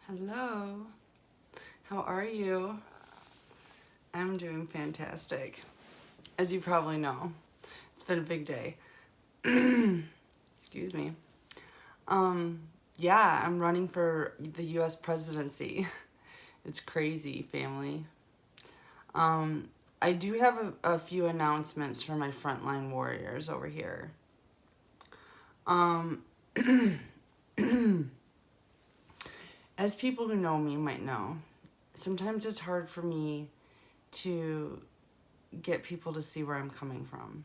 Hello. How are you? I'm doing fantastic. As you probably know, it's been a big day. Excuse me. Um, yeah, I'm running for the US presidency. It's crazy, family. Um, I do have a few announcements for my frontline warriors over here. Um, as people who know me might know, sometimes it's hard for me to get people to see where I'm coming from.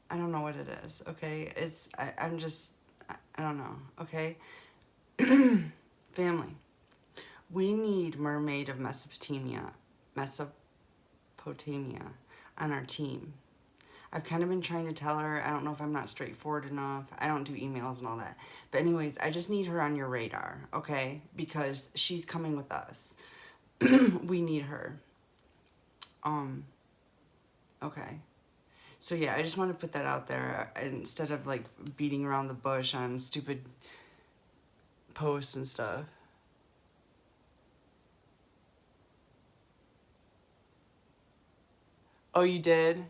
I don't know what it is, okay? I'm just, I don't know, okay? Family, we need Mermaid of Mesopotamia on our team. I've kind of been trying to tell her, I don't know if I'm not straightforward enough. I don't do emails and all that. But anyways, I just need her on your radar, okay? Because she's coming with us. We need her. Okay. So yeah, I just want to put that out there instead of like beating around the bush on stupid posts and stuff. Oh, you did?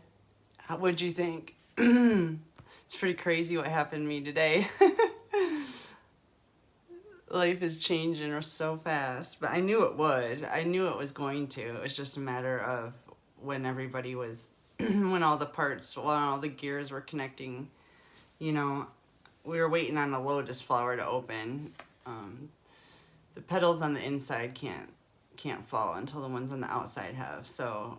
What'd you think? It's pretty crazy what happened to me today. Life is changing so fast, but I knew it would. I knew it was going to. It was just a matter of when everybody was, when all the parts, when all the gears were connecting. You know, we were waiting on a lotus flower to open. Um, the petals on the inside can't fall until the ones on the outside have. So,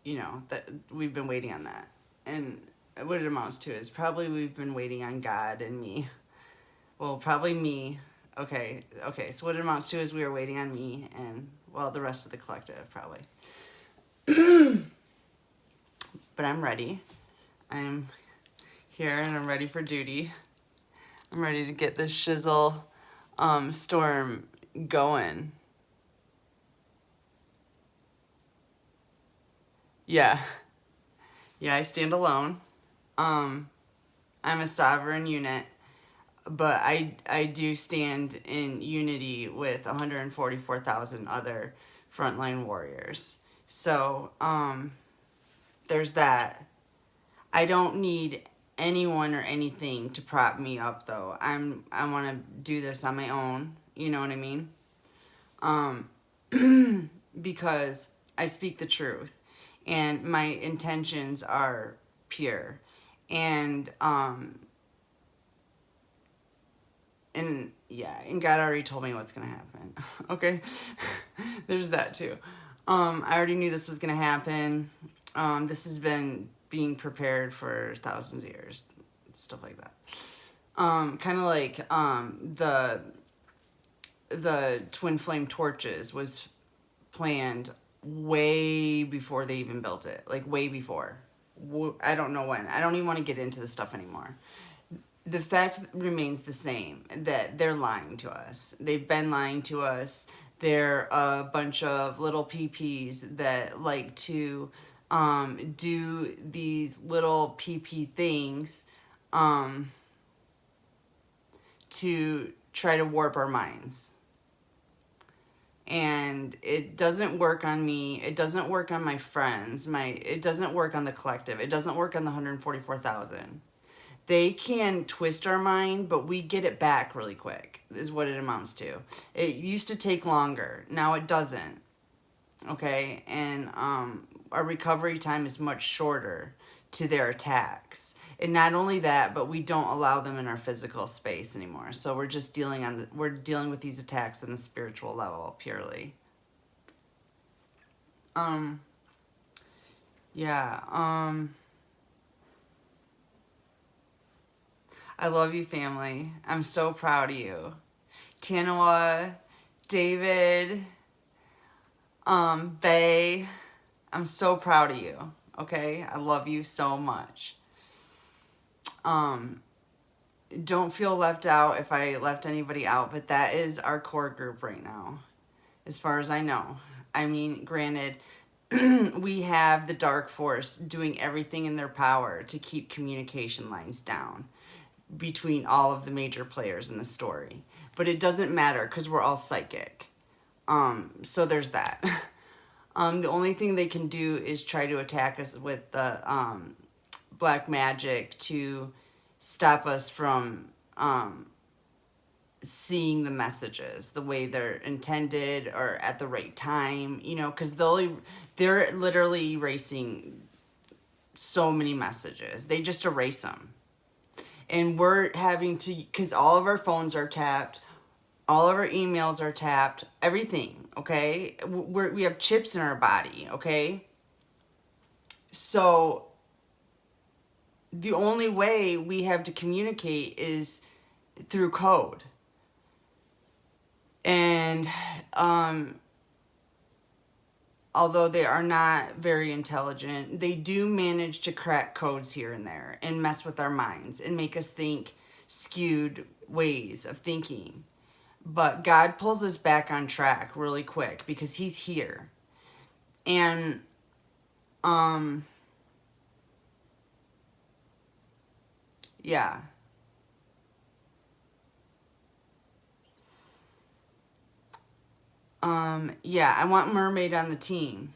you know, that we've been waiting on that. And what it amounts to is probably we've been waiting on God and me. Well, probably me. Okay. So what it amounts to is we were waiting on me and, well, the rest of the collective probably. But I'm ready. I'm here and I'm ready for duty. I'm ready to get this shizzle storm going. Yeah. Yeah, I stand alone. I'm a sovereign unit, but I do stand in unity with 144,000 other frontline warriors. So, there's that. I don't need anyone or anything to prop me up though. I want to do this on my own, you know what I mean? Because I speak the truth and my intentions are pure. And and God already told me what's gonna happen. Okay, there's that too. I already knew this was gonna happen. This has been being prepared for thousands of years, stuff like that. Kind of like the twin flame torches was planned way before they even built it, like way before. I don't know when. I don't even want to get into this stuff anymore. The fact remains the same that they're lying to us. They've been lying to us. They're a bunch of little PPs that like to do these little PP things to try to warp our minds. And it doesn't work on me. It doesn't work on my friends. It doesn't work on the collective. It doesn't work on the 144,000. They can twist our mind, but we get it back really quick, is what it amounts to. It used to take longer. Now it doesn't. Okay? And our recovery time is much shorter to their attacks. And not only that, but we don't allow them in our physical space anymore. So we're just we're dealing with these attacks on the spiritual level purely. Um yeah, I love you, family. I'm so proud of you. Tanoa, David, Bay, I'm so proud of you. Okay? I love you so much. Don't feel left out if I left anybody out, but that is our core group right now, as far as I know. I mean, granted, we have the Dark Force doing everything in their power to keep communication lines down. between all of the major players in the story. But it doesn't matter because we're all psychic. So there's that. The only thing they can do is try to attack us with the black magic to stop us from seeing the messages the way they're intended or at the right time, you know, because they're literally erasing so many messages. They just erase them. And we're having to, because all of our phones are tapped, all of our emails are tapped, everything, okay? We have chips in our body, okay? So the only way we have to communicate is through code. And although they are not very intelligent, they do manage to crack codes here and there and mess with our minds and make us think skewed ways of thinking. But God pulls us back on track really quick because he's here. And yeah. Yeah, I want Mermaid on the team.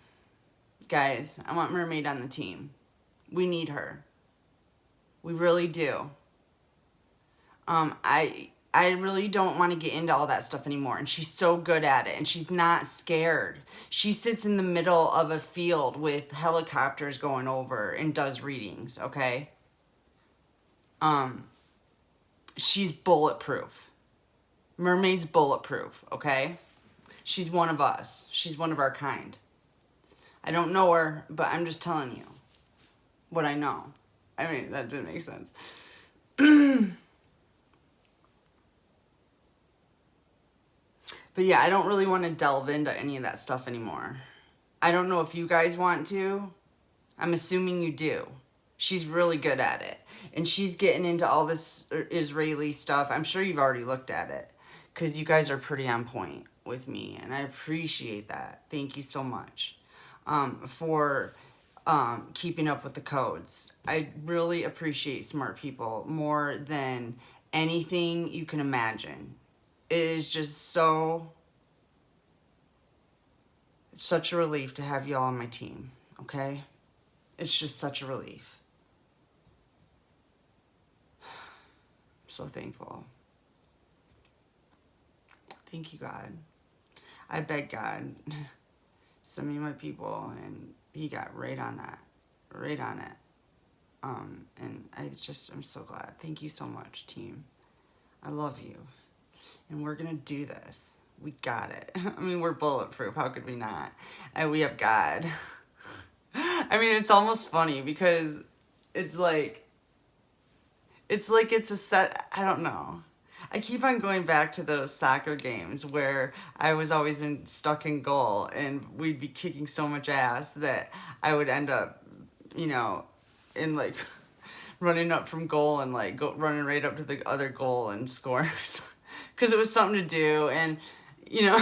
Guys, I want Mermaid on the team. We need her. We really do. I really don't want to get into all that stuff anymore. And she's so good at it. And she's not scared. She sits in the middle of a field with helicopters going over and does readings, okay? She's bulletproof. Mermaid's bulletproof, okay? She's one of us. She's one of our kind. I don't know her, but I'm just telling you what I know. I mean, that didn't make sense. But yeah, I don't really want to delve into any of that stuff anymore. I don't know if you guys want to. I'm assuming you do. She's really good at it. And she's getting into all this Israeli stuff. I'm sure you've already looked at it. Because you guys are pretty on point with me. And I appreciate that. Thank you so much for keeping up with the codes. I really appreciate smart people more than anything you can imagine. It is just such a relief to have y'all on my team, okay? It's just such a relief. I'm so thankful. Thank you, God. I begged God, send me my people, and he got right on that, right on it. And I'm so glad. Thank you so much, team. I love you. And we're going to do this. We got it. I mean, we're bulletproof. How could we not? And we have God. I mean, it's almost funny because it's like it's a set. I don't know. I keep on going back to those soccer games where I was always stuck in goal and we'd be kicking so much ass that I would end up, you know, in like running up from goal and like running right up to the other goal and scoring. Because it was something to do, and, you know,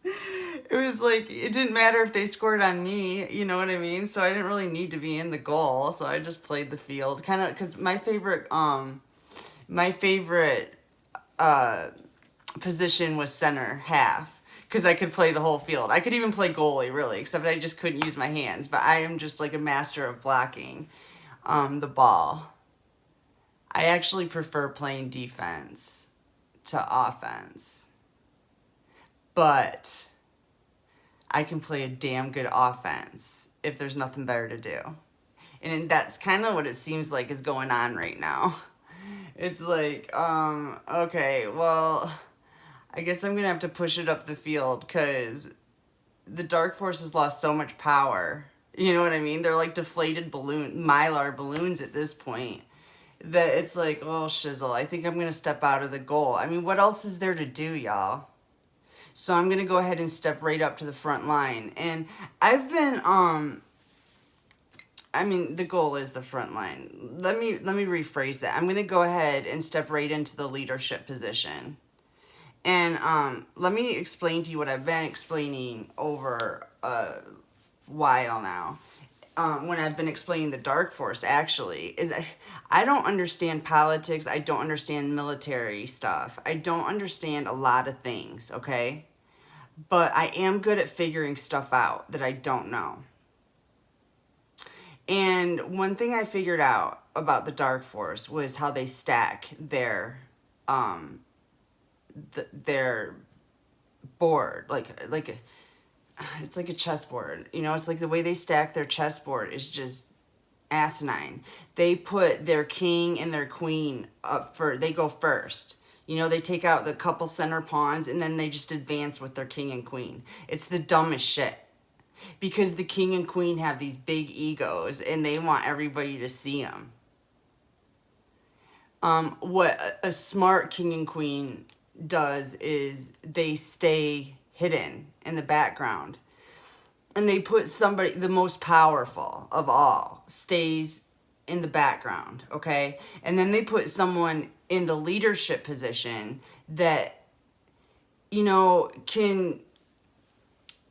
it was like, it didn't matter if they scored on me, you know what I mean? So I didn't really need to be in the goal, so I just played the field. Kind of, because my favorite position was center half, because I could play the whole field. I could even play goalie, really, except I just couldn't use my hands, but I am just like a master of blocking the ball. I actually prefer playing defense to offense, but I can play a damn good offense if there's nothing better to do. And that's kind of what it seems like is going on right now. It's like, okay, well, I guess I'm gonna have to push it up the field because the Dark Force has lost so much power. You know what I mean? They're like deflated mylar balloons at this point. That it's like, oh, shizzle, I think I'm going to step out of the goal. I mean, what else is there to do, y'all? So I'm going to go ahead and step right up to the front line. And I've been, I mean, the goal is the front line. Let me rephrase that. I'm going to go ahead and step right into the leadership position. And let me explain to you what I've been explaining over a while now. when I've been explaining the Dark Force, actually, is I don't understand politics. I don't understand military stuff. I don't understand a lot of things, okay? But I am good at figuring stuff out that I don't know. And one thing I figured out about the Dark Force was how they stack their board, it's like a chessboard. You know, it's like the way they stack their chessboard is just asinine. They put their king and their queen they go first. You know, they take out the couple center pawns and then they just advance with their king and queen. It's the dumbest shit. Because the king and queen have these big egos and they want everybody to see them. What a smart king and queen does is they stay hidden in the background. And they put somebody, the most powerful of all, stays in the background, okay? And then they put someone in the leadership position that, you know, can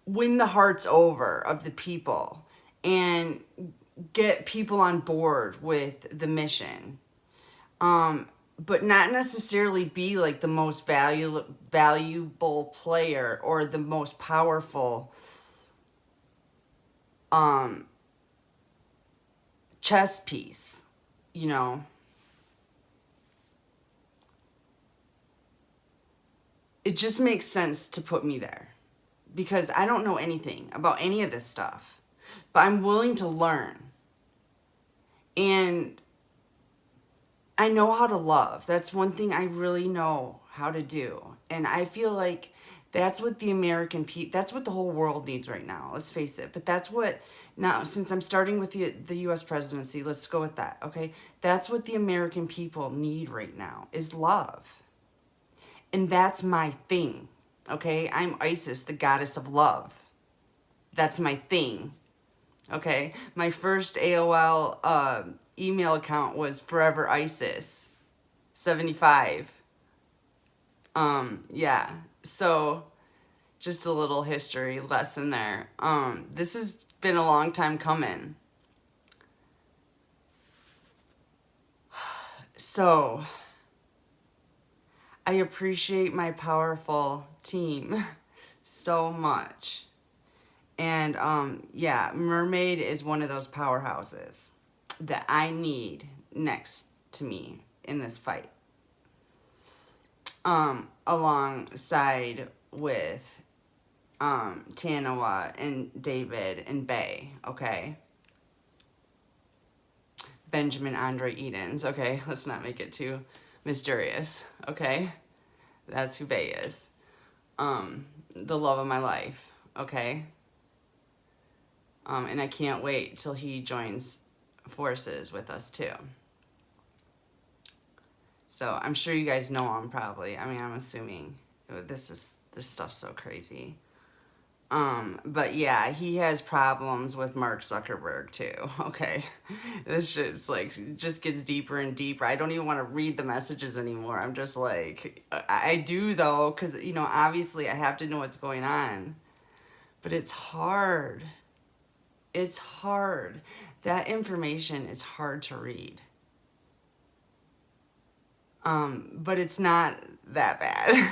win the hearts over of the people and get people on board with the mission. But not necessarily be like the most valuable player or the most powerful chess piece, you know. It just makes sense to put me there because I don't know anything about any of this stuff, but I'm willing to learn. And I know how to love. That's one thing I really know how to do. And I feel like that's what the American people, that's what the whole world needs right now. Let's face it. But that's what, now, since I'm starting with the U.S. presidency, let's go with that, okay? That's what the American people need right now, is love. And that's my thing, okay? I'm Isis, the goddess of love. That's my thing, okay? My first AOL email account was Forever Isis 75. Yeah. So just a little history lesson there. This has been a long time coming. So I appreciate my powerful team so much. And yeah, Mermaid is one of those powerhouses that I need next to me in this fight. Alongside with Tanawa and David and Bay, okay? Benjamin Andre Edens, okay? Let's not make it too mysterious, okay? That's who Bay is. The love of my life, okay? And I can't wait till he joins forces with us too. So I'm sure you guys know him probably. I mean, I'm assuming this stuff's so crazy. But yeah, he has problems with Mark Zuckerberg too. Okay. This shit's like, just gets deeper and deeper. I don't even want to read the messages anymore. I'm just like, I do though, because, you know, obviously I have to know what's going on. But it's hard. It's hard. That information is hard to read. But it's not that bad.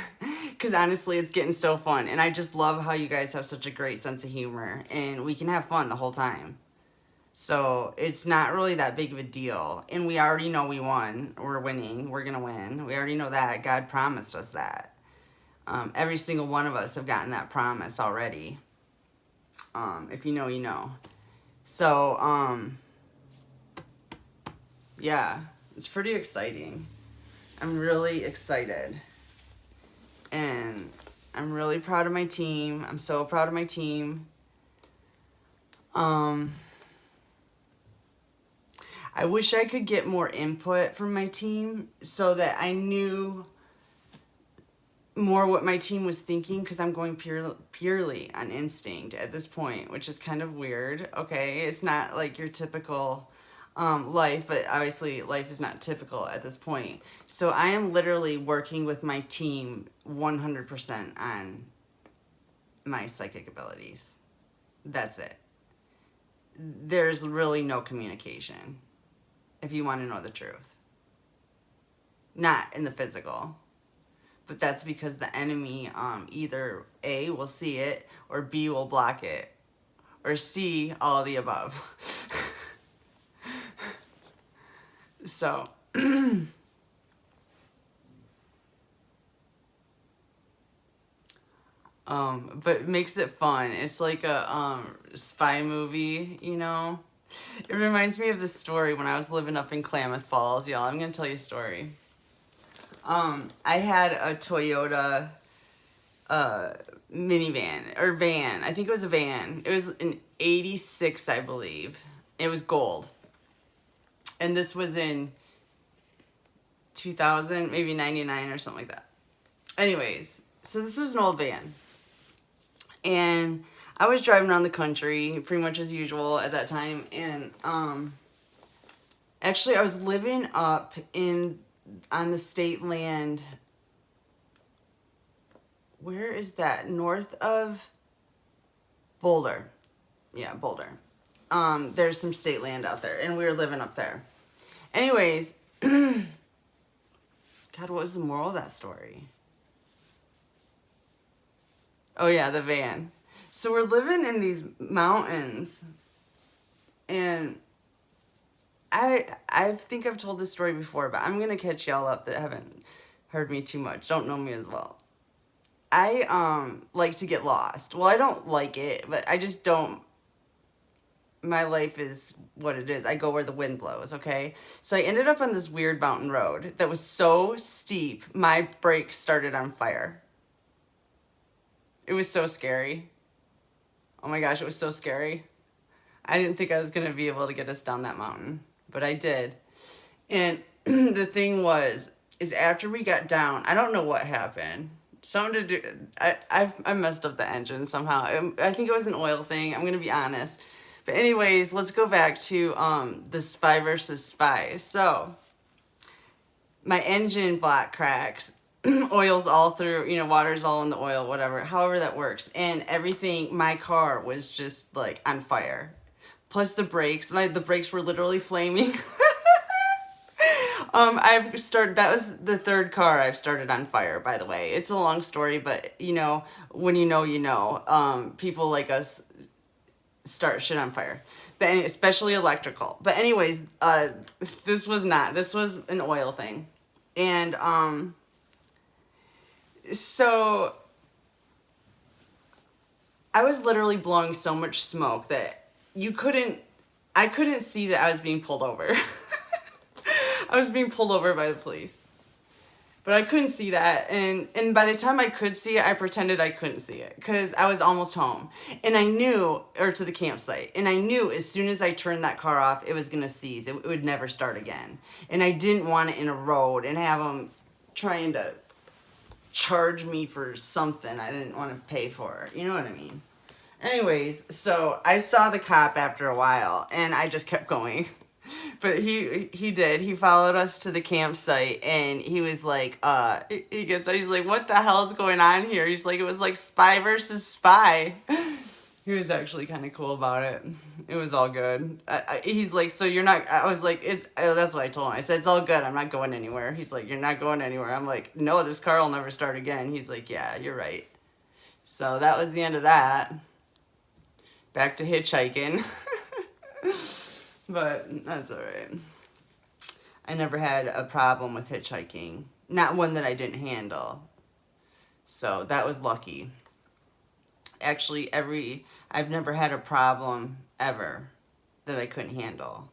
Because honestly, it's getting so fun. And I just love how you guys have such a great sense of humor. And we can have fun the whole time. So it's not really that big of a deal. And we already know we won. We're winning. We're going to win. We already know that. God promised us that. Every single one of us have gotten that promise already. If you know, you know. So, yeah. It's pretty exciting. I'm really excited. And I'm really proud of my team. I'm so proud of my team. I wish I could get more input from my team so that I knew more what my team was thinking, because I'm going purely on instinct at this point, which is kind of weird. Okay, it's not like your typical life, but obviously life is not typical at this point. So I am literally working with my team 100% on my psychic abilities. That's it. there's really no communication, if you want to know the truth. Not in the physical. But that's because the enemy either A, will see it, or B, will block it, or C, all of the above. So, but it makes it fun. It's like a spy movie, you know? It reminds me of this story when I was living up in Klamath Falls, y'all. I'm gonna tell you a story. I had a Toyota minivan or van. I think it was a van. It was an 86, I believe. It was gold. And this was in 2000, maybe 99 or something like that. Anyways, so this was an old van. And I was driving around the country pretty much as usual at that time. And actually I was living up on the state land. Where is that? North of Boulder. Yeah, Boulder. There's some state land out there, and we were living up there. Anyways, God, what was the moral of that story? Oh yeah, the van. So we're living in these mountains, and I think I've told this story before, but I'm gonna catch y'all up that haven't heard me too much, don't know me as well. I like to get lost. Well, I don't like it, but I just don't. My life is what it is. I go where the wind blows, okay? So I ended up on this weird mountain road that was so steep, my brakes started on fire. It was so scary. Oh my gosh, it was so scary. I didn't think I was going to be able to get us down that mountain, but I did. And the thing is after we got down, I don't know what happened. Something to do, I messed up the engine somehow. I think it was an oil thing. I'm going to be honest. But anyways, let's go back to the spy versus spy. So my engine block cracks. Oil's all through, water's all in the oil, whatever, however that works. And everything, my car was just like on fire. Plus the brakes, the brakes were literally flaming. That was the third car I've started on fire, by the way. It's a long story, but when you know, people like us start shit on fire, but especially electrical. But anyways, this was an oil thing. And, so I was literally blowing so much smoke that I couldn't see that I was being pulled over. I was being pulled over by the police. But I couldn't see that. And by the time I could see it, I pretended I couldn't see it. Because I was almost home. And I knew, or to the campsite. And I knew as soon as I turned that car off, it was going to seize. It would never start again. And I didn't want it in a road and have them trying to charge me for something I didn't want to pay for. You know what I mean? Anyways, so I saw the cop after a while. And I just kept going. But he did. He followed us to the campsite, and he was like, he's like, what the hell's going on here? He's like, it was like spy versus spy. He was actually kind of cool about it. It was all good. He's like, so you're not, I was like, that's what I told him. I said, it's all good. I'm not going anywhere. He's like, you're not going anywhere. I'm like, no, this car will never start again. He's like, yeah, you're right. So that was the end of that. Back to hitchhiking. But that's all right. I never had a problem with hitchhiking. Not one that I didn't handle. So that was lucky. Actually, I've never had a problem ever that I couldn't handle.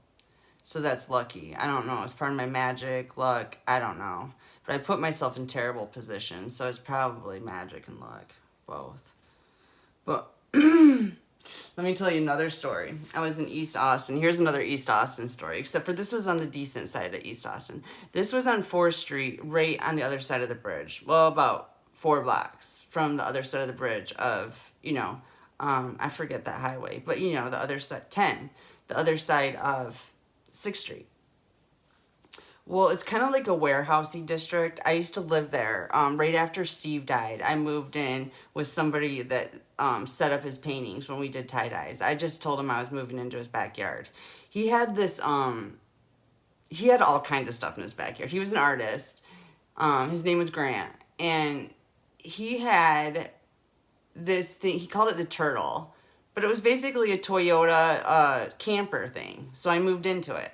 So that's lucky. I don't know. It's part of my magic, luck. I don't know. But I put myself in terrible positions. So it's probably magic and luck. Both. But let me tell you another story. I was in East Austin. Here's another East Austin story, except for this was on the decent side of East Austin. This was on 4th Street, right on the other side of the bridge. Well, about 4 blocks from the other side of the bridge of, I forget that highway, but the other side, 10, the other side of 6th Street. Well, it's kind of like a warehousey district. I used to live there. Right after Steve died, I moved in with somebody that set up his paintings when we did tie-dyes. I just told him I was moving into his backyard. He had this, he had all kinds of stuff in his backyard. He was an artist. His name was Grant. And he had this thing, he called it the Turtle. But it was basically a Toyota camper thing. So I moved into it.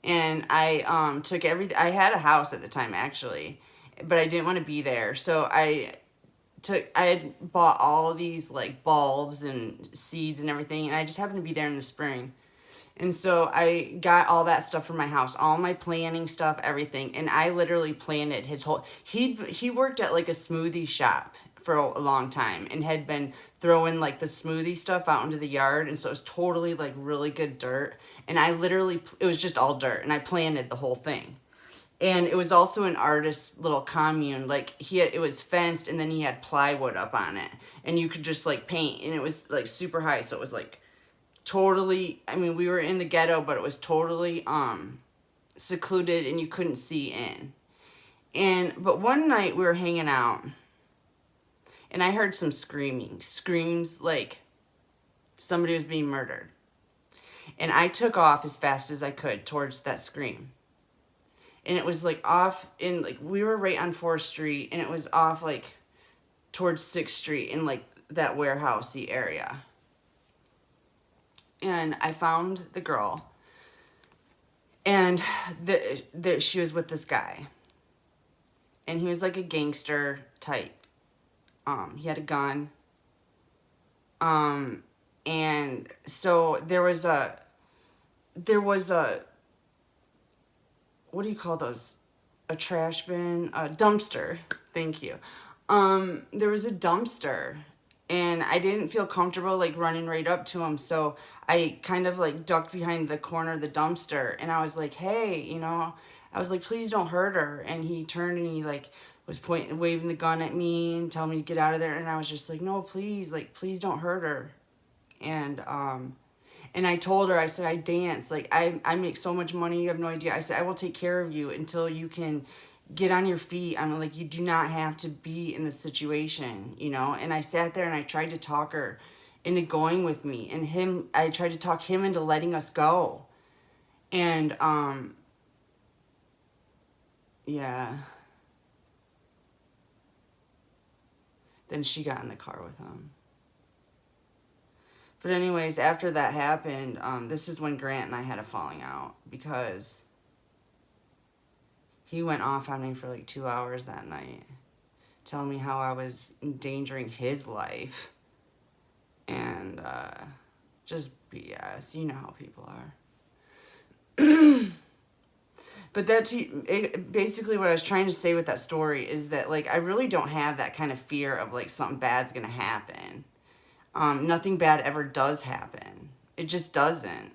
And I took everything. I had a house at the time, actually, but I didn't want to be there. So I had bought all these like bulbs and seeds and everything, and I just happened to be there in the spring. And so I got all that stuff from my house, all my planning stuff, everything. And I literally planted his whole, he worked at like a smoothie shop for a long time and had been throwing like the smoothie stuff out into the yard. And so it was totally like really good dirt. And I literally, it was just all dirt, and I planted the whole thing. And it was also an artist little commune. Like it was fenced, and then he had plywood up on it, and you could just like paint, and it was like super high. So it was like totally, I mean, we were in the ghetto, but it was totally secluded, and you couldn't see in. But one night we were hanging out, and I heard some screams like somebody was being murdered. And I took off as fast as I could towards that scream. And it was like off in, like, we were right on 4th Street, and it was off like towards 6th Street in like that warehousey area. And I found the girl, and she was with this guy. And he was like a gangster type. He had a gun. And so there was a, what do you call those? A trash bin? A dumpster. Thank you. There was a dumpster, and I didn't feel comfortable like running right up to him. So I kind of like ducked behind the corner of the dumpster, and I was like, hey, I was like, please don't hurt her. And he turned, and he like was waving the gun at me and telling me to get out of there. And I was just like, no, please, like, please don't hurt her. And I told her, I said, I dance, like, I make so much money, you have no idea. I said, I will take care of you until you can get on your feet. I'm like, you do not have to be in this situation, And I sat there, and I tried to talk her into going with me, and I tried to talk him into letting us go. And, yeah. Then she got in the car with him. But anyways, after that happened, this is when Grant and I had a falling out, because he went off on me for like 2 hours that night, telling me how I was endangering his life. And just BS. You know how people are. But basically what I was trying to say with that story is that, like, I really don't have that kind of fear of like something bad's gonna happen. Nothing bad ever does happen. It just doesn't.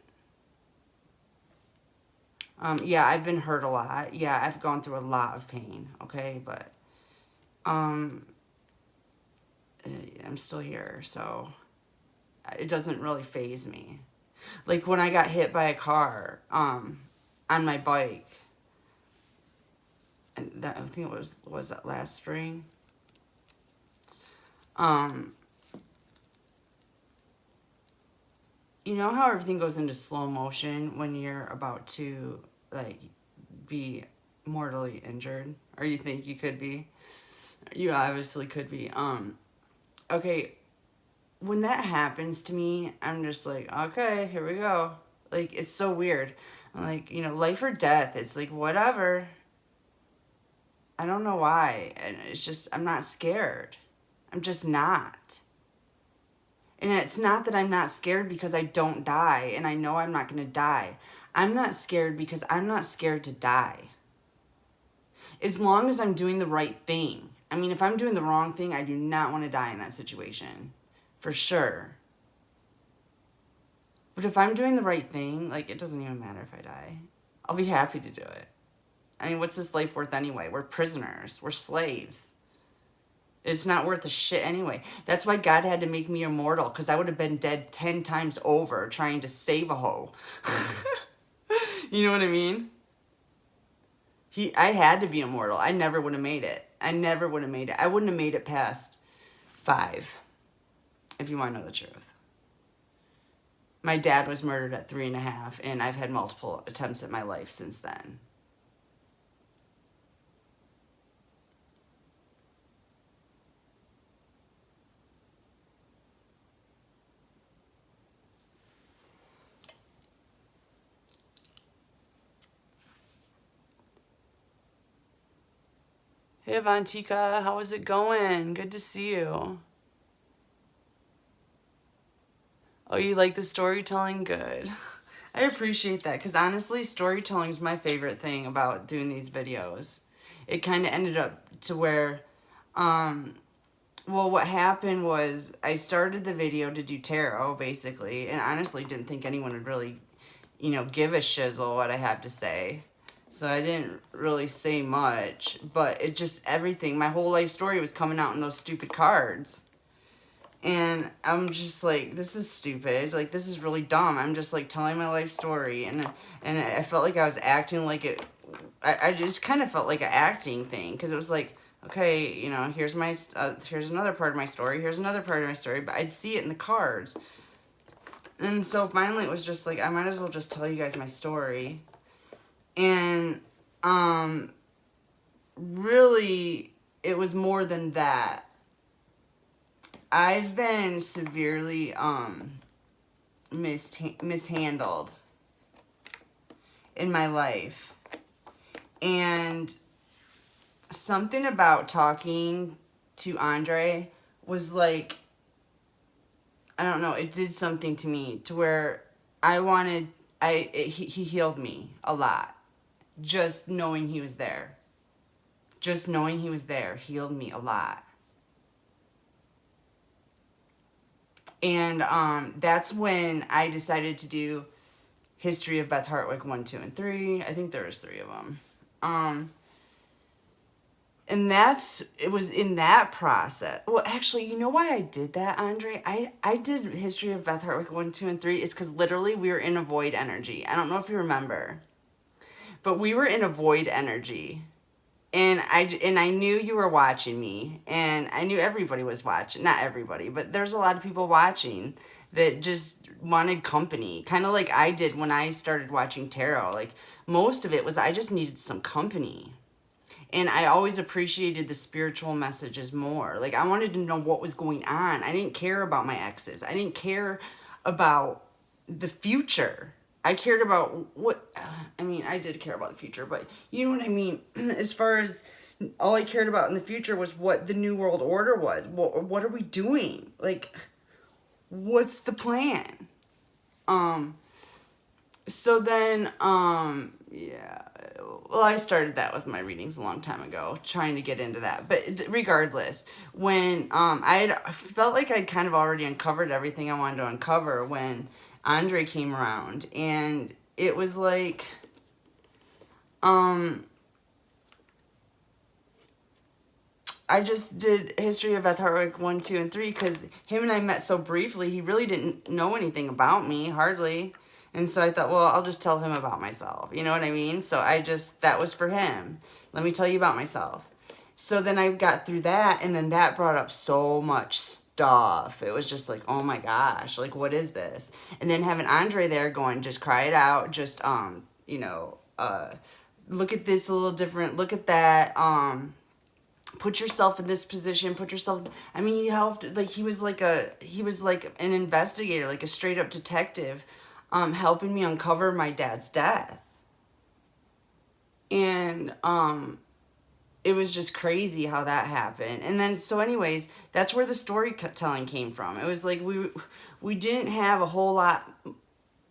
Yeah, I've been hurt a lot. Yeah, I've gone through a lot of pain, okay? But I'm still here, so it doesn't really faze me. Like when I got hit by a car on my bike, and that, I think it was that last spring. You know how everything goes into slow motion when you're about to, like, be mortally injured? Or you think you could be? You obviously could be. Okay, when that happens to me, I'm just like, okay, here we go. Like, it's so weird. I'm like, life or death. It's like, whatever. I don't know why. And it's just, I'm not scared. I'm just not. And it's not that I'm not scared because I don't die, and I know I'm not going to die. I'm not scared because I'm not scared to die. As long as I'm doing the right thing. I mean, if I'm doing the wrong thing, I do not want to die in that situation. For sure. But if I'm doing the right thing, like, it doesn't even matter if I die. I'll be happy to do it. I mean, what's this life worth anyway? We're prisoners. We're slaves. It's not worth a shit anyway. That's why God had to make me immortal, because I would have been dead 10 times over trying to save a hoe. You know what I mean? I had to be immortal. I never would have made it. I never would have made it. I wouldn't have made it past 5, if you want to know the truth. My dad was murdered at 3.5, and I've had multiple attempts at my life since then. Hey, Avantika, how is it going? Good to see you. Oh, you like the storytelling? Good. I appreciate that, because honestly, storytelling is my favorite thing about doing these videos. It kind of ended up to where, well, what happened was I started the video to do tarot, basically, and honestly didn't think anyone would really, give a shizzle what I have to say. So I didn't really say much, but it just, everything, my whole life story was coming out in those stupid cards. And I'm just like, this is stupid. Like, this is really dumb. I'm just, like, telling my life story. And I felt like I was acting like it. I just kind of felt like an acting thing. Because it was like, okay, here's another part of my story. Here's another part of my story. But I'd see it in the cards. And so finally it was just like, I might as well just tell you guys my story. And really, it was more than that. I've been severely mishandled in my life. And something about talking to Andre was like, I don't know, it did something to me to where he healed me a lot. Just knowing he was there. Just knowing he was there healed me a lot. And that's when I decided to do History of Beth Hartwick 1, 2, and 3. I think there was 3 of them. And it was in that process. Well, actually, you know why I did that, Andre? I did History of Beth Hartwick 1, 2, and 3 is because literally we were in a void energy. I don't know if you remember. But we were in a void energy. And I knew you were watching me. And I knew everybody was watching. Not everybody, but there's a lot of people watching that just wanted company. Kind of like I did when I started watching tarot. Like, most of it was I just needed some company. And I always appreciated the spiritual messages more. Like, I wanted to know what was going on. I didn't care about my exes. I didn't care about the future. I cared about I did care about the future, but you know what I mean? As far as all I cared about in the future was what the New World Order was. What are we doing? Like, what's the plan? So then, yeah. Well, I started that with my readings a long time ago, trying to get into that. But regardless, when I felt like I'd kind of already uncovered everything I wanted to uncover when Andre came around, and it was like, I just did History of Beth Hartwick 1, 2, and 3 because him and I met so briefly. He really didn't know anything about me, hardly. And so I thought, well, I'll just tell him about myself. You know what I mean? So that was for him. Let me tell you about myself. So then I got through that, and then that brought up so much stuff. It was just like, oh my gosh, like, what is this? And then having Andre there going, just cry it out, just, look at this a little different, look at that, put yourself in this position, he helped, like, he was like an investigator, like a straight up detective, helping me uncover my dad's death. And, it was just crazy how that happened. And then, so anyways, that's where the storytelling came from. It was like we didn't have a whole lot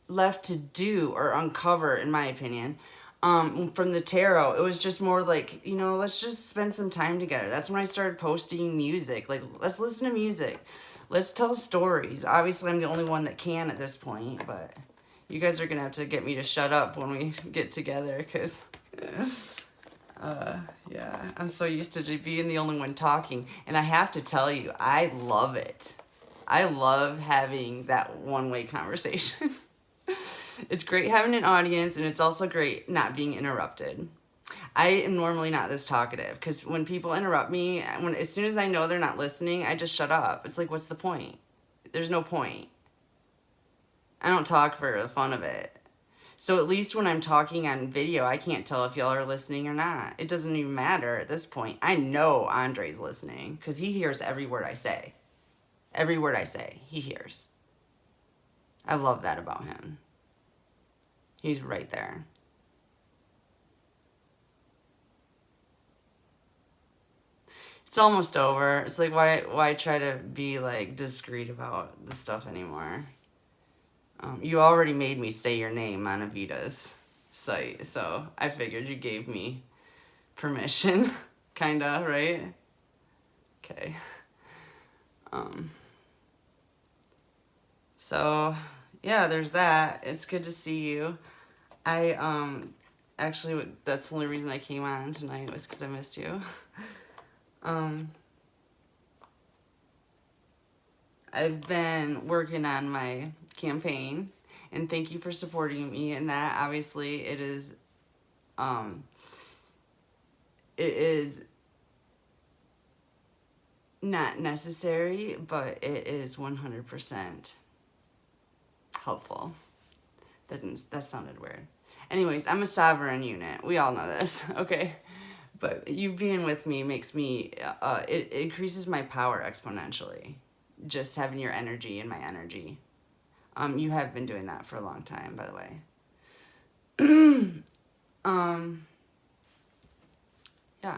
left to do or uncover, in my opinion, from the tarot. It was just more like, let's just spend some time together. That's when I started posting music. Like, let's listen to music. Let's tell stories. Obviously, I'm the only one that can at this point, but you guys are going to have to get me to shut up when we get together, because... yeah, I'm so used to being the only one talking, and I have to tell you, I love it. I love having that one-way conversation. It's great having an audience, and it's also great not being interrupted. I am normally not this talkative because when people interrupt me, as soon as I know they're not listening, I just shut up. It's like, what's the point? There's no point. I don't talk for the fun of it. So at least when I'm talking on video, I can't tell if y'all are listening or not. It doesn't even matter at this point. I know Andre's listening because he hears every word I say. Every word I say, he hears. I love that about him. He's right there. It's almost over. It's like, why try to be like discreet about the stuff anymore? You already made me say your name on Avita's site, so I figured you gave me permission, kinda, right? Okay. So yeah, there's that. It's good to see you. Actually, that's the only reason I came on tonight was because I missed you. I've been working on my campaign, and thank you for supporting me in that. Obviously, it is not necessary, but it is 100% helpful. That sounded weird. Anyways, I'm a sovereign unit. We all know this, okay? But you being with me makes me, it increases my power exponentially. Just having your energy and my energy. You have been doing that for a long time, by the way. Yeah.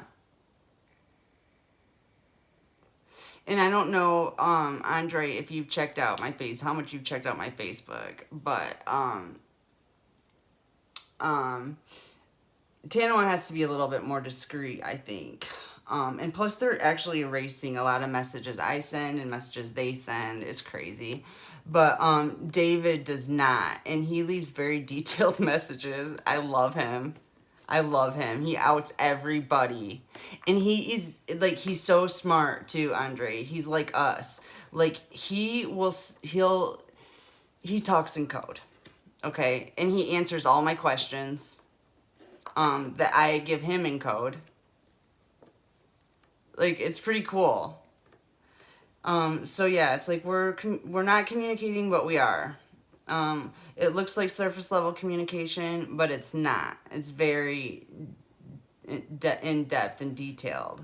And I don't know, Andre, if you've checked out my how much you've checked out my Facebook, but, Tanoa has to be a little bit more discreet, I think. And plus they're actually erasing a lot of messages I send and messages they send. It's crazy. But David does not, and he leaves very detailed messages. I love him. I love him. He outs everybody. And he's so smart too, Andre. He's like us. Like he talks in code. Okay? And he answers all my questions that I give him in code. Like, it's pretty cool. So yeah, it's like we're not communicating, but we are. It looks like surface level communication, but it's not. It's very in depth and detailed.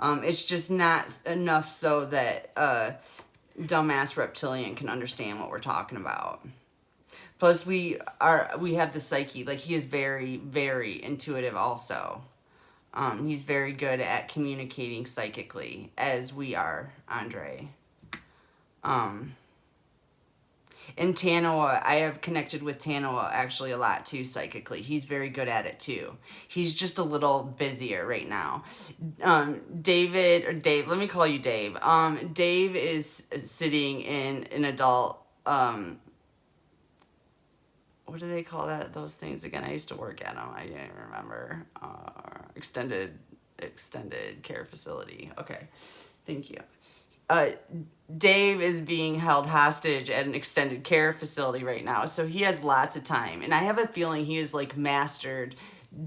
It's just not enough so that dumbass reptilian can understand what we're talking about. Plus, we have the psyche. Like, he is very, very intuitive also. He's very good at communicating psychically, as we are, Andre. And Tanoa, I have connected with Tanoa actually a lot too, psychically. He's very good at it too. He's just a little busier right now. Dave, let me call you Dave. Dave is sitting in an adult, what do they call those things again? I used to work at them. I can't even remember. Extended care facility. Okay, thank you. Dave is being held hostage at an extended care facility right now, so he has lots of time. And I have a feeling he is like mastered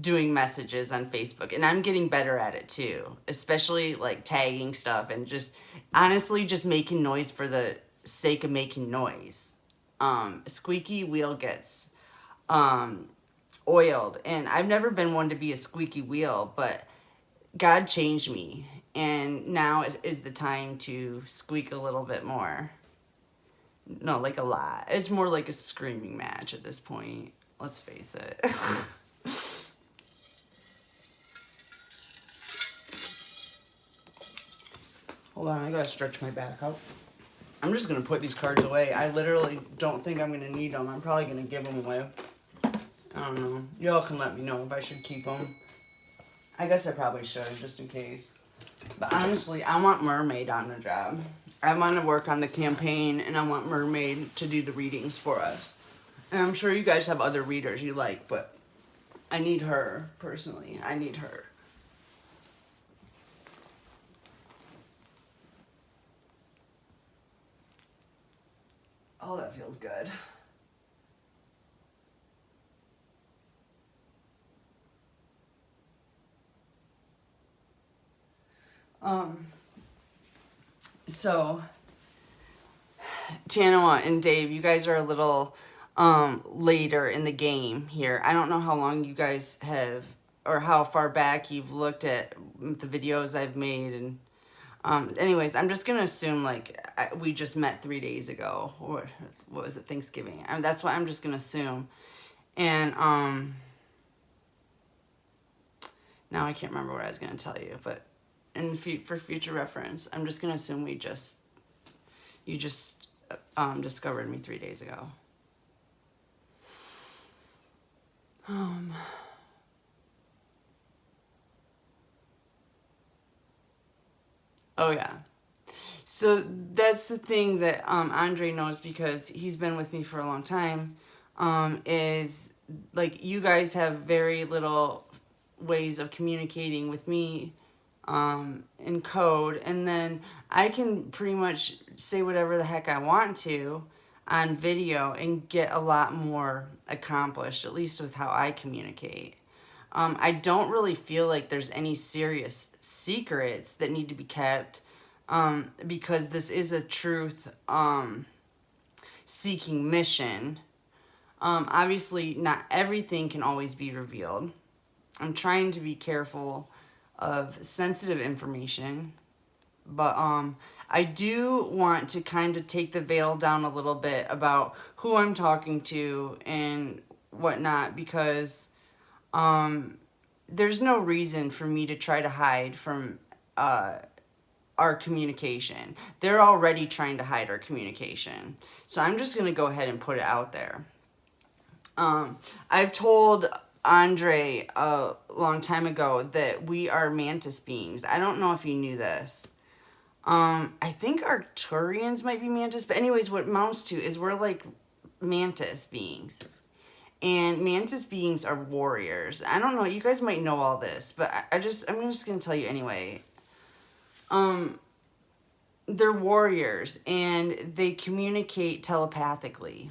doing messages on Facebook, and I'm getting better at it too, especially like tagging stuff and just honestly just making noise for the sake of making noise. Squeaky wheel gets oiled, and I've never been one to be a squeaky wheel, but God changed me, and now is the time to squeak a little bit more. No, like a lot. It's more like a screaming match at this point. Let's face it. Hold on, I gotta stretch my back out. I'm just gonna put these cards away. I literally don't think I'm gonna need them. I'm probably gonna give them away. I don't know. Y'all can let me know if I should keep them. I guess I probably should, just in case. But honestly, I want Mermaid on the job. I want to work on the campaign, and I want Mermaid to do the readings for us. And I'm sure you guys have other readers you like, but I need her, personally. I need her. Oh, that feels good. So Tanawa and Dave, you guys are a little later in the game here. I don't know how long you guys have, or how far back you've looked at the videos I've made. And anyways, I'm just gonna assume like we just met 3 days ago, or what was it, Thanksgiving? That's what I'm just gonna assume. And now I can't remember what I was gonna tell you, but for future reference, I'm just gonna assume you just discovered me 3 days ago. Oh yeah. So that's the thing that Andre knows, because he's been with me for a long time. Is like, you guys have very little ways of communicating with me in code, and then I can pretty much say whatever the heck I want to on video and get a lot more accomplished, at least with how I communicate. I don't really feel like there's any serious secrets that need to be kept, because this is a truth seeking mission. Obviously, not everything can always be revealed. I'm trying to be careful of sensitive information, but I do want to kind of take the veil down a little bit about who I'm talking to and whatnot, because there's no reason for me to try to hide from our communication. They're already trying to hide our communication. So I'm just going to go ahead and put it out there. I've told Andre a long time ago that we are mantis beings. I don't know if you knew this. I think Arcturians might be mantis, but anyways, what it amounts to is we're like mantis beings. And mantis beings are warriors. I don't know, you guys might know all this, but I'm just gonna tell you anyway. They're warriors, and they communicate telepathically.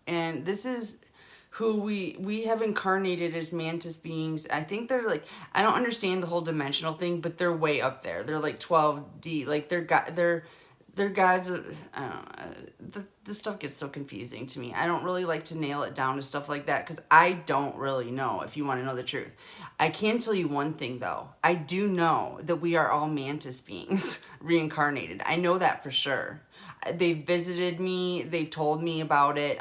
And this is who we have incarnated as mantis beings. I think they're like, I don't understand the whole dimensional thing, but they're way up there. They're like 12D. Like they're gods. I don't know. The stuff gets so confusing to me. I don't really like to nail it down to stuff like that, because I don't really know, if you want to know the truth. I can tell you one thing though. I do know that we are all mantis beings reincarnated. I know that for sure. They've visited me. They've told me about it.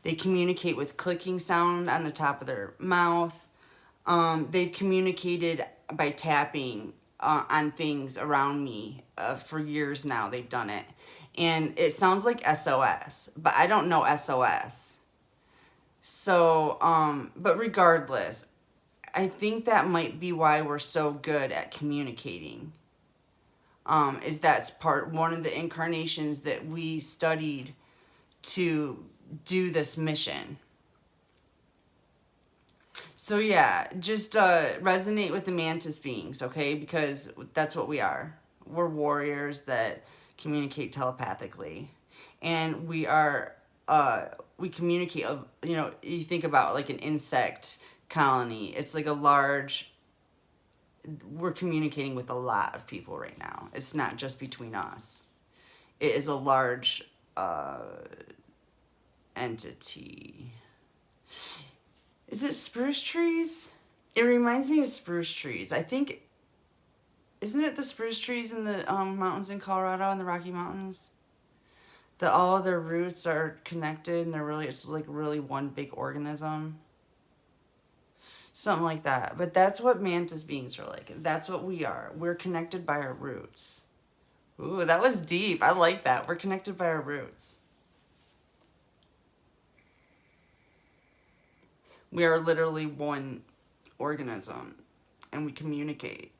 They communicate with clicking sound on the top of their mouth. They've communicated by tapping on things around me for years now. They've done it. And it sounds like SOS, but I don't know SOS. So, but regardless, I think that might be why we're so good at communicating. Is that's one of the incarnations that we studied to do this mission. So yeah, just resonate with the mantis beings, okay? Because that's what we are. We're warriors that communicate telepathically. And we are, we communicate, you think about like an insect colony. It's like we're communicating with a lot of people right now. It's not just between us. It is a large entity. Is it spruce trees? It reminds me of spruce trees. I think, isn't it the spruce trees in the mountains in Colorado, in the Rocky Mountains? That all of their roots are connected, and it's like really one big organism. Something like that. But that's what mantis beings are like. That's what we are. We're connected by our roots. Ooh, that was deep. I like that. We're connected by our roots. We are literally one organism, and we communicate.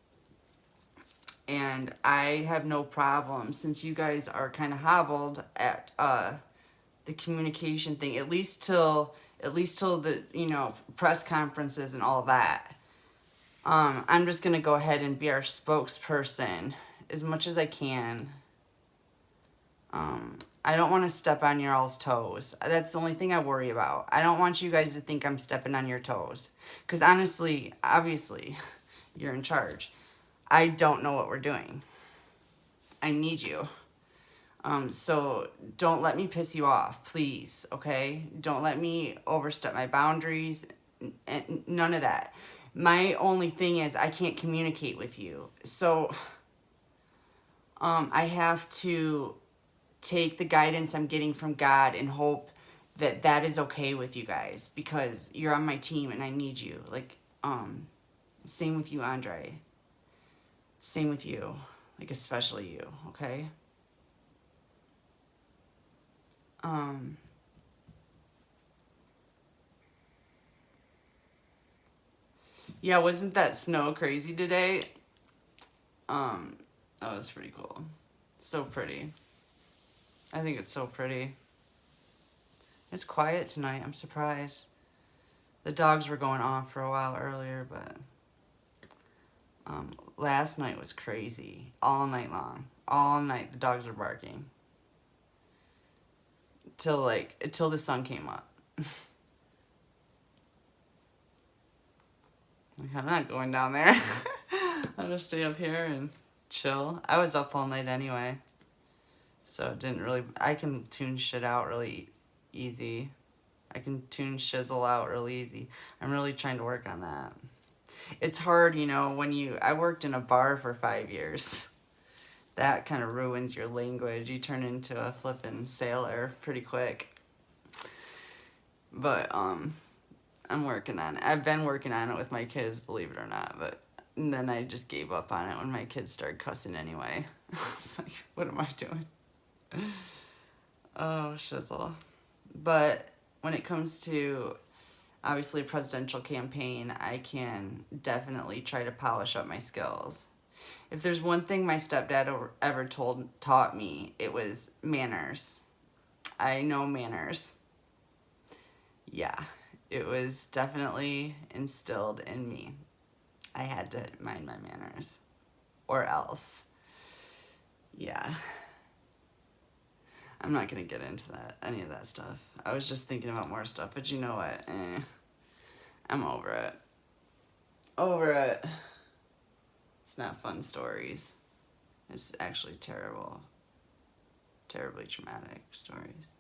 And I have no problem, since you guys are kind of hobbled at the communication thing, at least till the press conferences and all that. I'm just gonna go ahead and be our spokesperson as much as I can. I don't want to step on your all's toes. That's the only thing I worry about. I don't want you guys to think I'm stepping on your toes, because honestly, obviously, you're in charge. I don't know what we're doing. I need you. So don't let me piss you off, please, okay? Don't let me overstep my boundaries, and none of that. My only thing is I can't communicate with you. So I have to take the guidance I'm getting from God and hope that that is okay with you guys, because you're on my team and I need you. Like, same with you, Andre. Same with you. Like, especially you, okay? Um, yeah, wasn't that snow crazy today? Um, that was pretty cool. So pretty. I think it's so pretty. It's quiet tonight. I'm surprised. The dogs were going off for a while earlier, but last night was crazy. All night long. All night the dogs were barking. Till the sun came up. Like, I'm not going down there. I'll just stay up here and chill. I was up all night anyway. So it didn't really... I can tune shit out really easy. I can tune shizzle out really easy. I'm really trying to work on that. It's hard, you know, when you... I worked in a bar for 5 years. That kind of ruins your language. You turn into a flippin' sailor pretty quick. But, I'm working on it. I've been working on it with my kids, believe it or not, but then I just gave up on it when my kids started cussing anyway. I was like, what am I doing? Oh, shizzle. But when it comes to, obviously, a presidential campaign, I can definitely try to polish up my skills. If there's one thing my stepdad ever taught me, it was manners. I know manners. Yeah, it was definitely instilled in me. I had to mind my manners, or else. Yeah. I'm not gonna get into any of that stuff. I was just thinking about more stuff, but you know what? I'm over it. Over it. It's not fun stories. It's actually terrible. Terribly traumatic stories.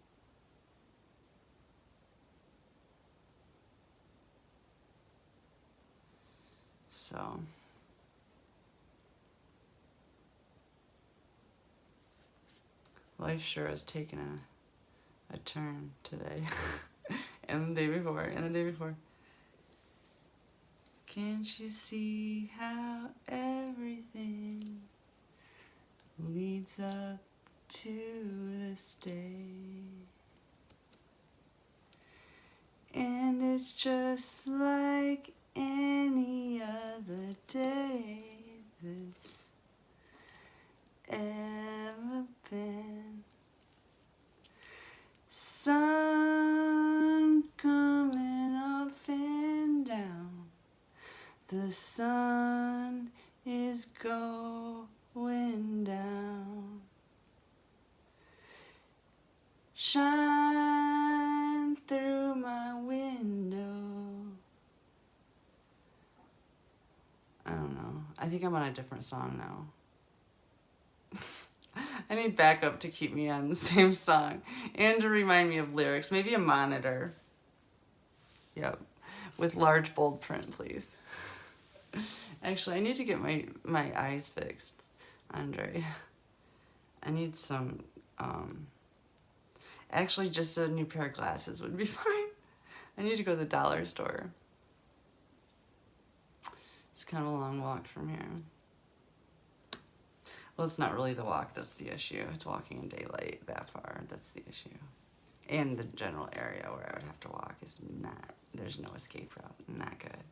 So, life sure has taken a turn today. And the day before, and the day before. Can't you see how everything leads up to this day? And it's just like any other day that's ever been. Sun coming up and down. The sun is going down. Shine through my window. I don't know. I think I'm on a different song now. I need backup to keep me on the same song and to remind me of lyrics. Maybe a monitor. Yep. With large bold print, please. Actually, I need to get my eyes fixed, Andre. I need some, actually just a new pair of glasses would be fine. I need to go to the dollar store. It's kind of a long walk from here. Well, it's not really the walk that's the issue. It's walking in daylight that far. That's the issue. And the general area where I would have to walk is not, there's no escape route. Not good.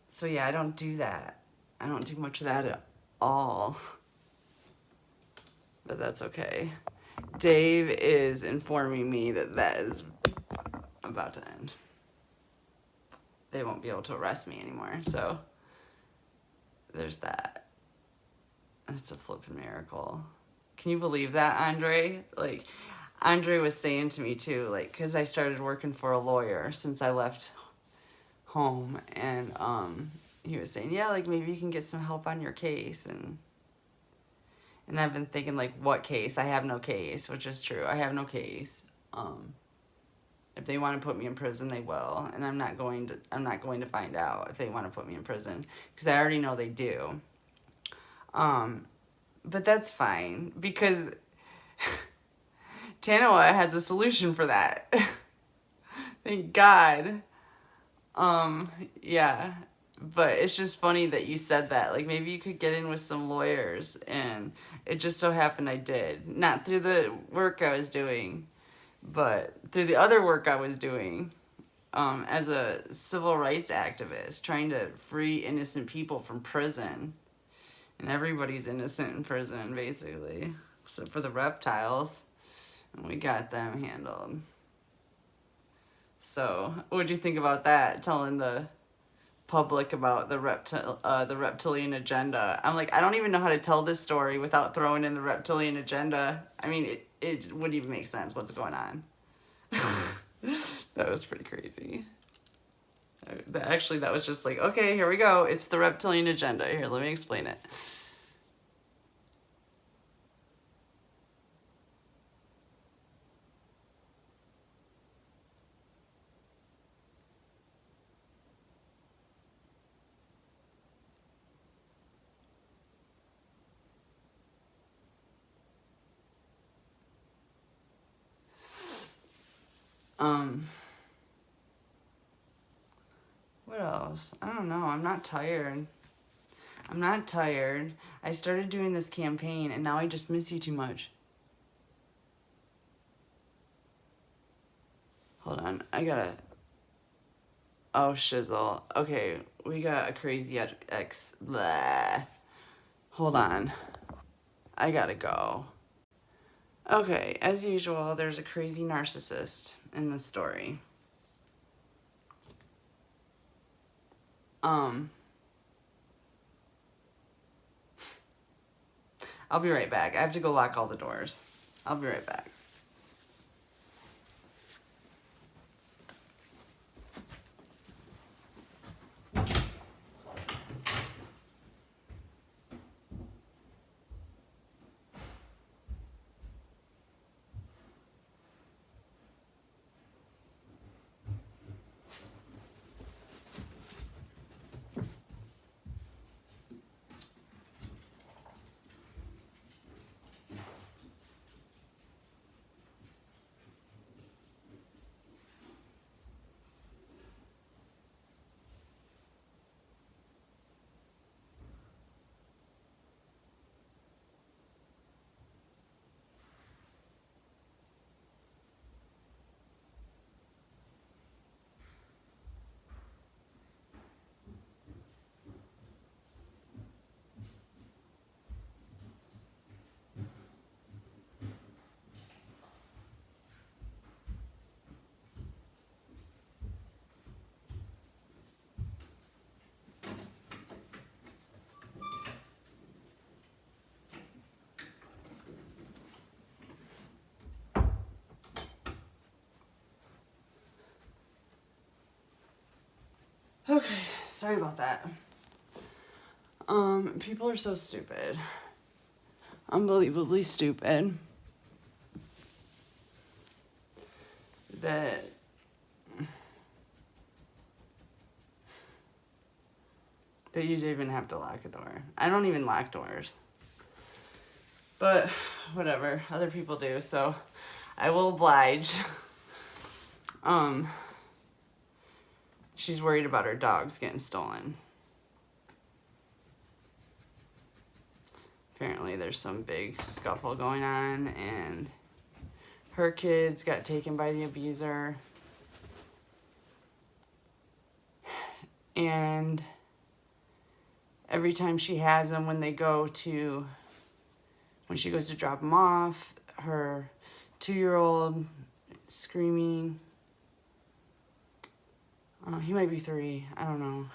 So yeah, I don't do that. I don't do much of that at all. But that's okay. Dave is informing me that that is about to end. They won't be able to arrest me anymore, so there's that. It's a flippin' miracle. Can you believe that, Andre? Like, Andre was saying to me too, like, because I started working for a lawyer since I left home, and he was saying, yeah, like maybe you can get some help on your case. And I've been thinking, like, what case? I have no case, which is true. I have no case. If they want to put me in prison, they will, and I'm not going to find out if they want to put me in prison, because I already know they do. But that's fine, because Tanoa has a solution for that. Thank God. Yeah. But it's just funny that you said that. Like, maybe you could get in with some lawyers, and it just so happened I did. Not through the work I was doing, but through the other work I was doing, as a civil rights activist, trying to free innocent people from prison. And everybody's innocent in prison, basically, except for the reptiles. And we got them handled. So, what'd you think about that? Telling the public about the reptilian agenda. I'm like, I don't even know how to tell this story without throwing in the reptilian agenda. I mean, it wouldn't even make sense. What's going on? That was pretty crazy. Actually, that was just like, okay, here we go. It's the reptilian agenda. Here, let me explain it. What else? I don't know. I'm not tired. I'm not tired. I started doing this campaign, and now I just miss you too much. Hold on. I gotta... Oh, shizzle. Okay, we got a crazy ex... Blah. Hold on. I gotta go. Okay, as usual, there's a crazy narcissist in the story. I'll be right back. I have to go lock all the doors. I'll be right back. Okay, sorry about that. People are so stupid. Unbelievably stupid. That you didn't even have to lock a door. I don't even lock doors. But whatever, other people do, so I will oblige. She's worried about her dogs getting stolen. Apparently there's some big scuffle going on, and her kids got taken by the abuser. And every time she has them, when she goes to drop them off, her 2-year-old screaming. He might be 3. I don't know.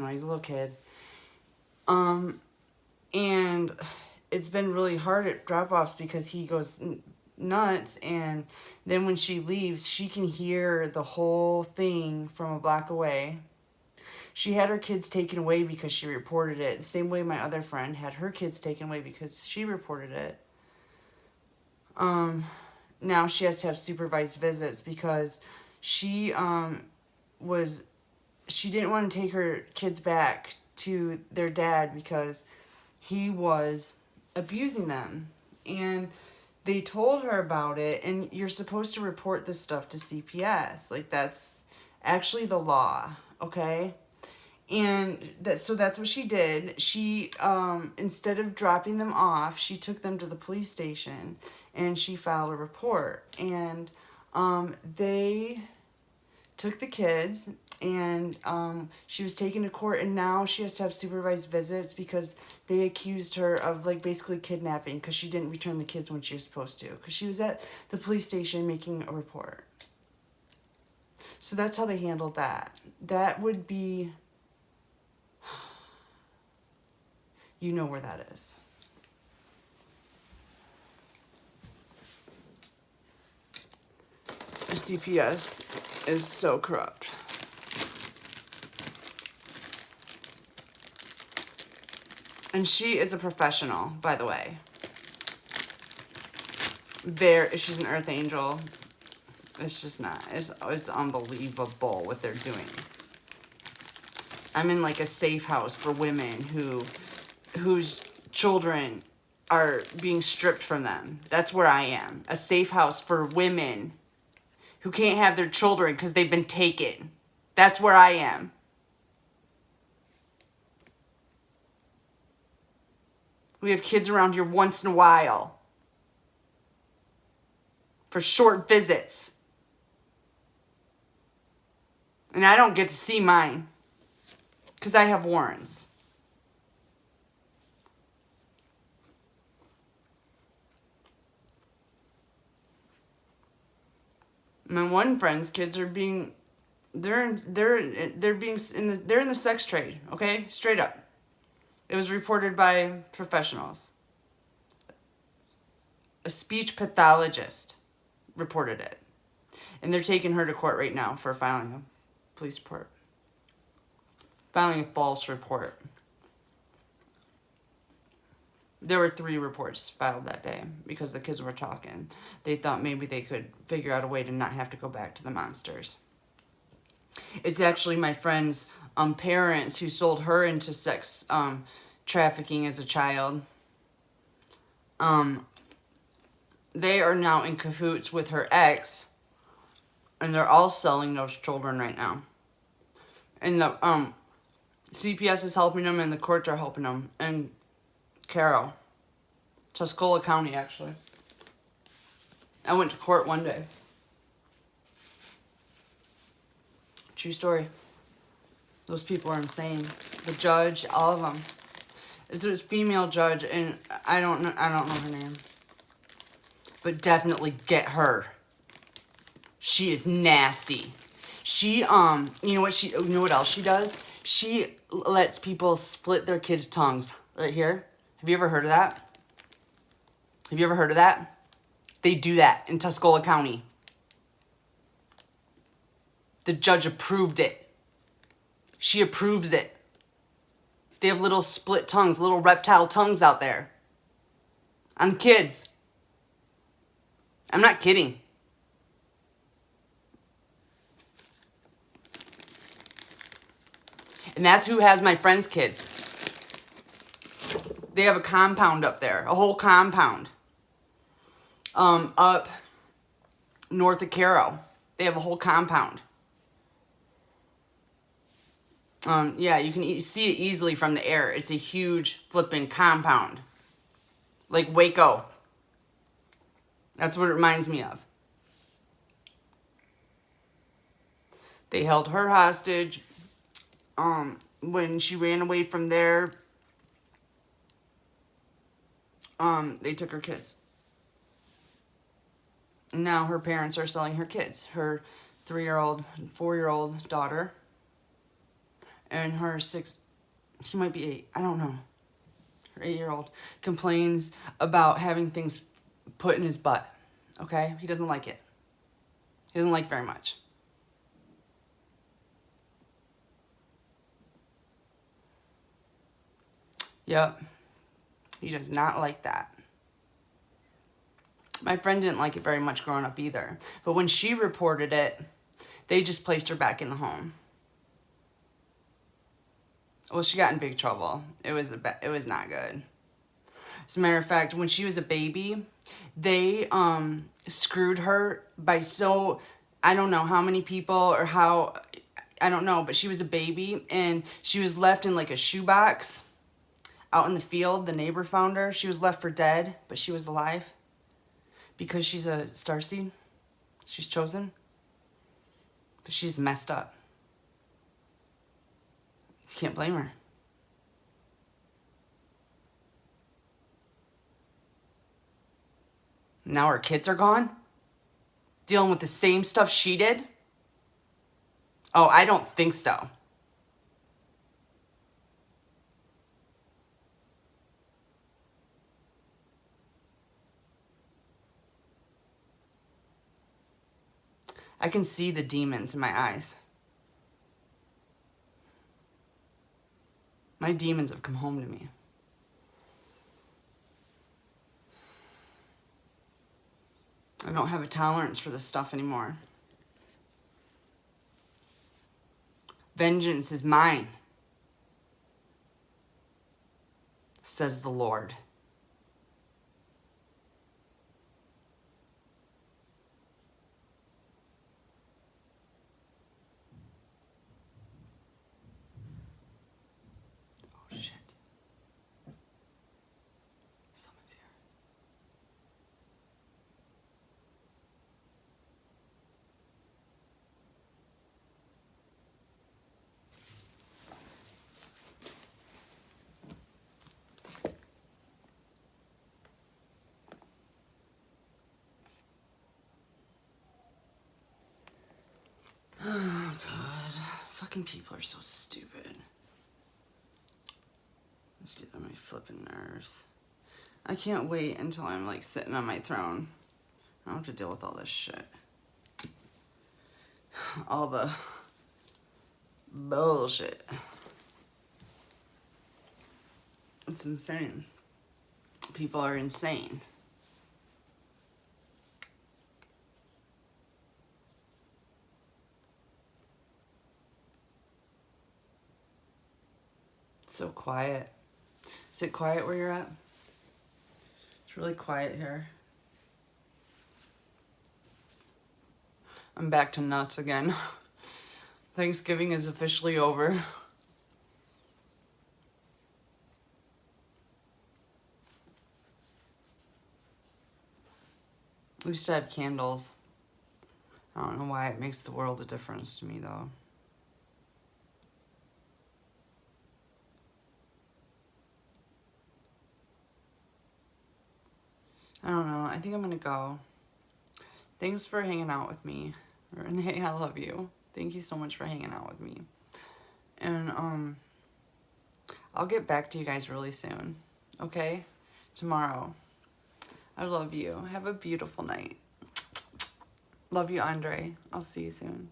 He's a little kid. And it's been really hard at drop-offs because he goes nuts, and then when she leaves, she can hear the whole thing from a block away. She had her kids taken away because she reported it. The same way my other friend had her kids taken away because she reported it. Now she has to have supervised visits because she she didn't want to take her kids back to their dad because he was abusing them. And they told her about it, and you're supposed to report this stuff to CPS. Like, that's actually the law, okay? And so that's what she did. She, instead of dropping them off, she took them to the police station, and she filed a report. And they took the kids, and she was taken to court, and now she has to have supervised visits because they accused her of, like, basically kidnapping because she didn't return the kids when she was supposed to, because she was at the police station making a report. So that's how they handled that. That would be, you know where that is. The CPS is so corrupt. And she is a professional, by the way. She's an earth angel. It's just not. It's unbelievable what they're doing. I'm in, like, a safe house for women whose children are being stripped from them. That's where I am. A safe house for women who can't have their children because they've been taken. That's where I am. We have kids around here once in a while for short visits. And I don't get to see mine because I have warrants. My one friend's kids are being, they're in the sex trade, okay? Straight up. It was reported by professionals. A speech pathologist reported it. And they're taking her to court right now for filing a police report. Filing a false report. There were 3 reports filed that day because the kids were talking. They thought maybe they could figure out a way to not have to go back to the monsters. It's actually my friend's parents who sold her into sex trafficking as a child. They are now in cahoots with her ex, and they're all selling those children right now. And the CPS is helping them, and the courts are helping them. And Carroll, Tuscola County, actually. I went to court one day. True story. Those people are insane. The judge, all of them. It's a female judge, and I don't know her name. But definitely get her. She is nasty. She you know what else she does? She lets people split their kids' tongues right here. Have you ever heard of that? Have you ever heard of that? They do that in Tuscola County. The judge approved it. She approves it. They have little split tongues, little reptile tongues out there. On kids. I'm not kidding. And that's who has my friend's kids. They have a compound up there. A whole compound. Up north of Caro. They have a whole compound. Yeah, you can see it easily from the air. It's a huge flipping compound. Like Waco. That's what it reminds me of. They held her hostage. When she ran away from there, they took her kids. And now her parents are selling her kids. Her 3-year-old, 4-year-old daughter. And her he might be 8, I don't know. Her 8-year-old complains about having things put in his butt. Okay? He doesn't like it. He doesn't like very much. Yep. He does not like that. My friend didn't like it very much growing up either. But when she reported it, they just placed her back in the home. Well, she got in big trouble. It was not good. As a matter of fact, when she was a baby, they screwed her by I don't know how many people or how, I don't know, but she was a baby and she was left in like a shoebox out in the field. The neighbor found her. She was left for dead, but she was alive because she's a starseed. She's chosen. But she's messed up. You can't blame her. Now her kids are gone? Dealing with the same stuff she did? Oh, I don't think so. I can see the demons in my eyes. My demons have come home to me. I don't have a tolerance for this stuff anymore. Vengeance is mine, says the Lord. Oh, shit. Someone's here. Oh, God. Fucking people are so stupid. Just get on my flipping nerves. I can't wait until I'm like sitting on my throne. I don't have to deal with all this shit. All the bullshit. It's insane. People are insane. It's so quiet. Is it quiet where you're at? It's really quiet here. I'm back to nuts again. Thanksgiving is officially over. We used to have candles. I don't know why it makes the world a difference to me though. I don't know. I think I'm gonna go. Thanks for hanging out with me. Renee, I love you. Thank you so much for hanging out with me. And I'll get back to you guys really soon. Okay? Tomorrow. I love you. Have a beautiful night. Love you, Andre. I'll see you soon.